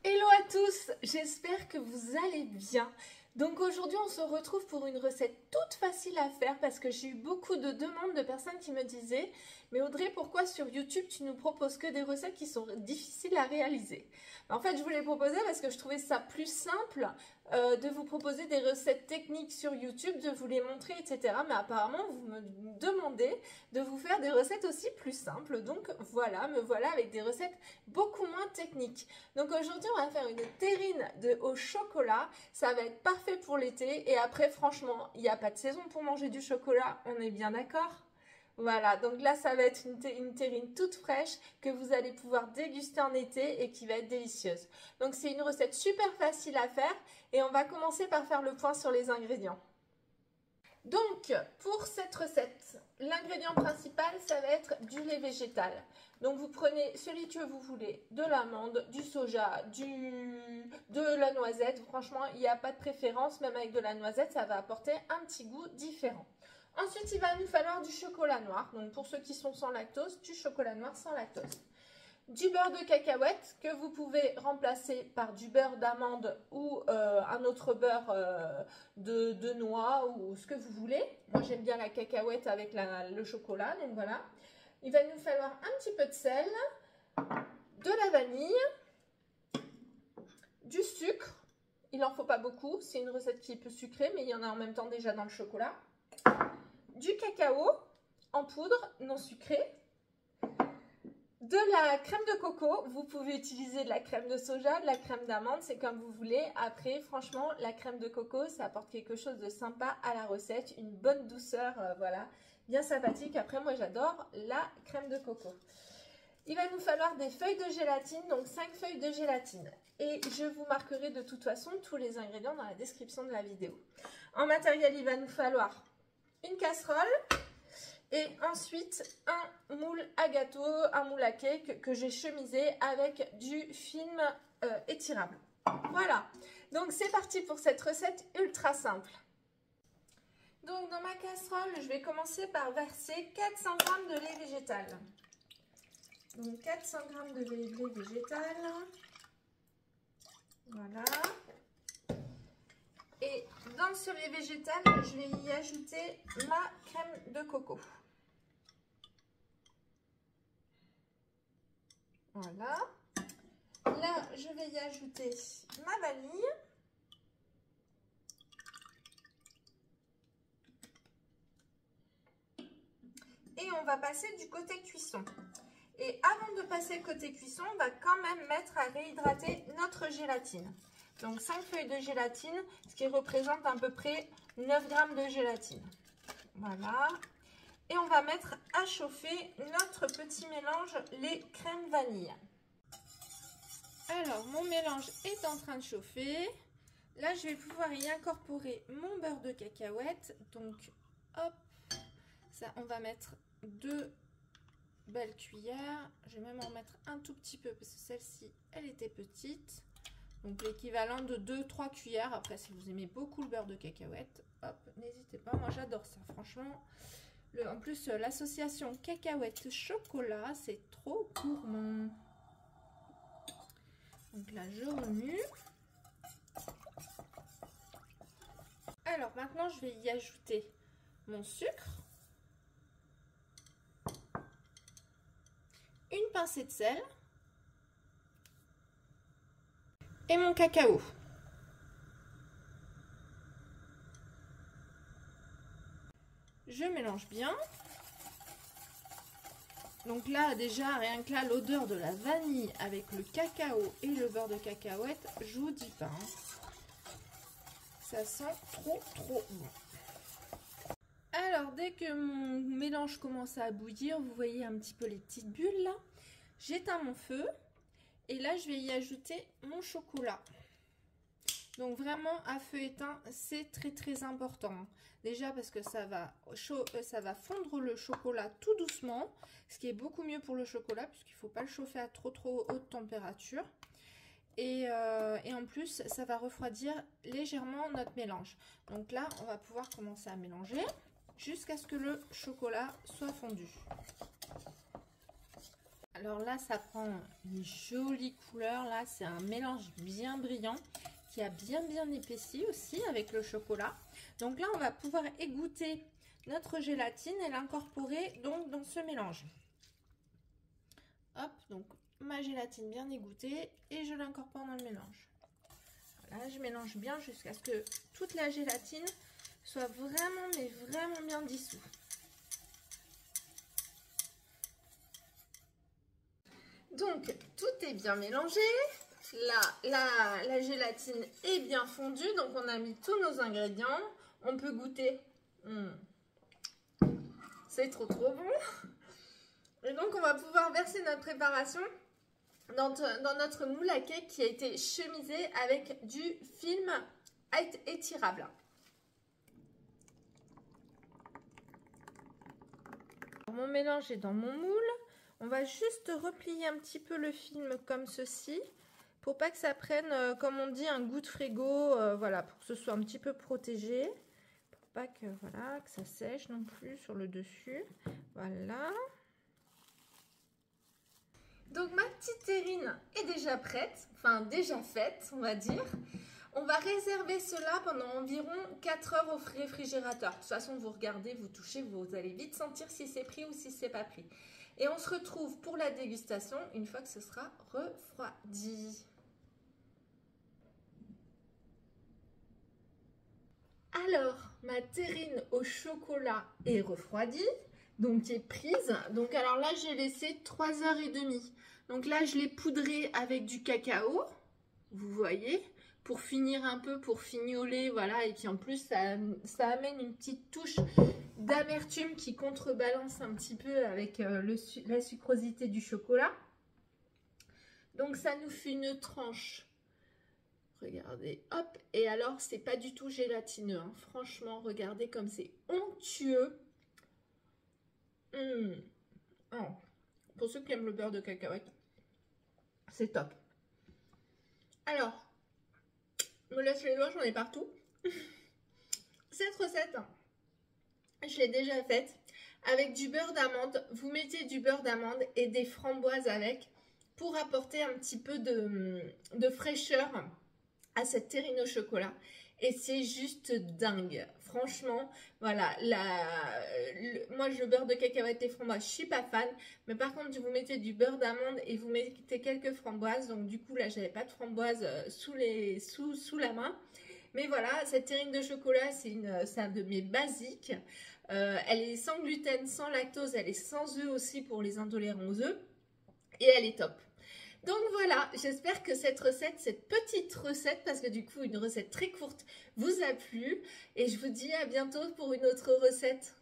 Hello à tous, j'espère que vous allez bien. Donc aujourd'hui on se retrouve pour une recette toute facile à faire parce que j'ai eu beaucoup de demandes de personnes qui me disaient « Mais Audrey, pourquoi sur YouTube tu nous proposes que des recettes qui sont difficiles à réaliser ?» En fait je vous les proposais parce que je trouvais ça plus simple de vous proposer des recettes techniques sur YouTube, de vous les montrer, etc. Mais apparemment vous me demandez de vous faire des recettes aussi plus simples. Donc voilà, me voilà avec des recettes beaucoup moins techniques. Donc aujourd'hui on va faire une terrine au chocolat, ça va être parfait pour l'été et après franchement il n'y a pas de saison pour manger du chocolat, on est bien d'accord? Voilà, donc là ça va être une terrine toute fraîche que vous allez pouvoir déguster en été et qui va être délicieuse. Donc c'est une recette super facile à faire et on va commencer par faire le point sur les ingrédients. Donc, pour cette recette, l'ingrédient principal, ça va être du lait végétal. Donc, vous prenez celui que vous voulez, de l'amande, du soja, de la noisette. Franchement, il n'y a pas de préférence, même avec de la noisette, ça va apporter un petit goût différent. Ensuite, il va nous falloir du chocolat noir. Donc, pour ceux qui sont sans lactose, du chocolat noir sans lactose. Du beurre de cacahuète que vous pouvez remplacer par du beurre d'amande ou un autre beurre de noix ou ce que vous voulez. Moi j'aime bien la cacahuète avec le chocolat, donc voilà. Il va nous falloir un petit peu de sel, de la vanille, du sucre. Il n'en faut pas beaucoup, c'est une recette qui est peu sucrée mais il y en a en même temps déjà dans le chocolat. Du cacao en poudre non sucré. De la crème de coco, vous pouvez utiliser de la crème de soja, de la crème d'amande, c'est comme vous voulez. Après, franchement, la crème de coco, ça apporte quelque chose de sympa à la recette, une bonne douceur, voilà, bien sympathique. Après, moi, j'adore la crème de coco. Il va nous falloir des feuilles de gélatine, donc 5 feuilles de gélatine. Et je vous marquerai de toute façon tous les ingrédients dans la description de la vidéo. En matériel, il va nous falloir une casserole. Et ensuite, un moule à gâteau, un moule à cake que j'ai chemisé avec du film étirable. Voilà, donc c'est parti pour cette recette ultra simple. Donc dans ma casserole, je vais commencer par verser 400 g de lait végétal. Donc 400 g de lait végétal. Voilà. Et dans ce lait végétal, je vais y ajouter ma crème de coco. Voilà. Là, je vais y ajouter ma vanille. Et on va passer du côté cuisson. Et avant de passer côté cuisson, on va quand même mettre à réhydrater notre gélatine. Donc 5 feuilles de gélatine, ce qui représente à peu près 9 g de gélatine. Voilà. Et on va mettre à chauffer notre petit mélange lait crème vanille. Alors, mon mélange est en train de chauffer. Là, je vais pouvoir y incorporer mon beurre de cacahuète. Donc, hop, ça, on va mettre 2 belles cuillères. Je vais même en mettre un tout petit peu parce que celle-ci, elle était petite. Donc, l'équivalent de 2-3 cuillères. Après, si vous aimez beaucoup le beurre de cacahuète, hop, n'hésitez pas. Moi, j'adore ça, franchement. En plus, l'association cacahuète-chocolat, c'est trop gourmand. Donc là, je remue. Alors, maintenant, je vais y ajouter mon sucre. Une pincée de sel. Et mon cacao. Je mélange bien. Donc là, déjà, rien que là, l'odeur de la vanille avec le cacao et le beurre de cacahuète, je vous dis pas. Hein. Ça sent trop bon. Alors, dès que mon mélange commence à bouillir, vous voyez un petit peu les petites bulles là. J'éteins mon feu. Et là, je vais y ajouter mon chocolat. Donc vraiment à feu éteint, c'est très important. Déjà parce que ça va fondre le chocolat tout doucement, ce qui est beaucoup mieux pour le chocolat puisqu'il ne faut pas le chauffer à trop haute température. Et en plus, ça va refroidir légèrement notre mélange. Donc là, on va pouvoir commencer à mélanger jusqu'à ce que le chocolat soit fondu. Alors là, ça prend une jolie couleur. Là, c'est un mélange bien brillant qui a bien épaissi aussi avec le chocolat. Donc là, on va pouvoir égoutter notre gélatine et l'incorporer donc dans ce mélange. Hop, donc ma gélatine bien égouttée et je l'incorpore dans le mélange. Voilà, je mélange bien jusqu'à ce que toute la gélatine soit vraiment, mais vraiment bien dissoute. Donc, tout est bien mélangé. Là, la gélatine est bien fondue. Donc, on a mis tous nos ingrédients. On peut goûter. C'est trop bon. Et donc, on va pouvoir verser notre préparation dans notre moule à cake qui a été chemisé avec du film étirable. Mon mélange est dans mon moule. On va juste replier un petit peu le film comme ceci pour pas que ça prenne, comme on dit, un goût de frigo. Voilà, pour que ce soit un petit peu protégé. Pour pas que, voilà, que ça sèche non plus sur le dessus. Voilà. Donc ma petite terrine est déjà prête, enfin déjà faite, on va dire. On va réserver cela pendant environ 4 heures au réfrigérateur. De toute façon, vous regardez, vous touchez, vous allez vite sentir si c'est pris ou si c'est pas pris. Et on se retrouve pour la dégustation une fois que ce sera refroidi. Alors, ma terrine au chocolat est refroidie, donc est prise. Donc alors là, j'ai laissé 3h30. Donc là, je l'ai poudré avec du cacao, vous voyez, pour finir un peu, pour fignoler, voilà. Et puis en plus, ça amène une petite touche d'amertume qui contrebalance un petit peu avec la sucrosité du chocolat. Donc ça nous fait une tranche. Regardez, hop, et alors c'est pas du tout gélatineux, hein. Franchement, regardez comme c'est onctueux. Oh. Pour ceux qui aiment le beurre de cacahuète, c'est top. Alors, me laisse les doigts, j'en ai partout. Cette recette, je l'ai déjà faite avec du beurre d'amande. Vous mettez du beurre d'amande et des framboises avec pour apporter un petit peu de fraîcheur à cette terrine au chocolat. Et c'est juste dingue. Franchement, voilà. Moi, le beurre de cacahuète et framboises, je suis pas fan. Mais par contre, vous mettez du beurre d'amande et vous mettez quelques framboises. Donc, du coup, là, j'avais pas de framboises sous la main. Mais voilà, cette terrine de chocolat, c'est un de mes basiques. Elle est sans gluten, sans lactose. Elle est sans œufs aussi pour les intolérants aux œufs. Et elle est top. Donc voilà, j'espère que cette petite recette, parce que du coup une recette très courte, vous a plu. Et je vous dis à bientôt pour une autre recette.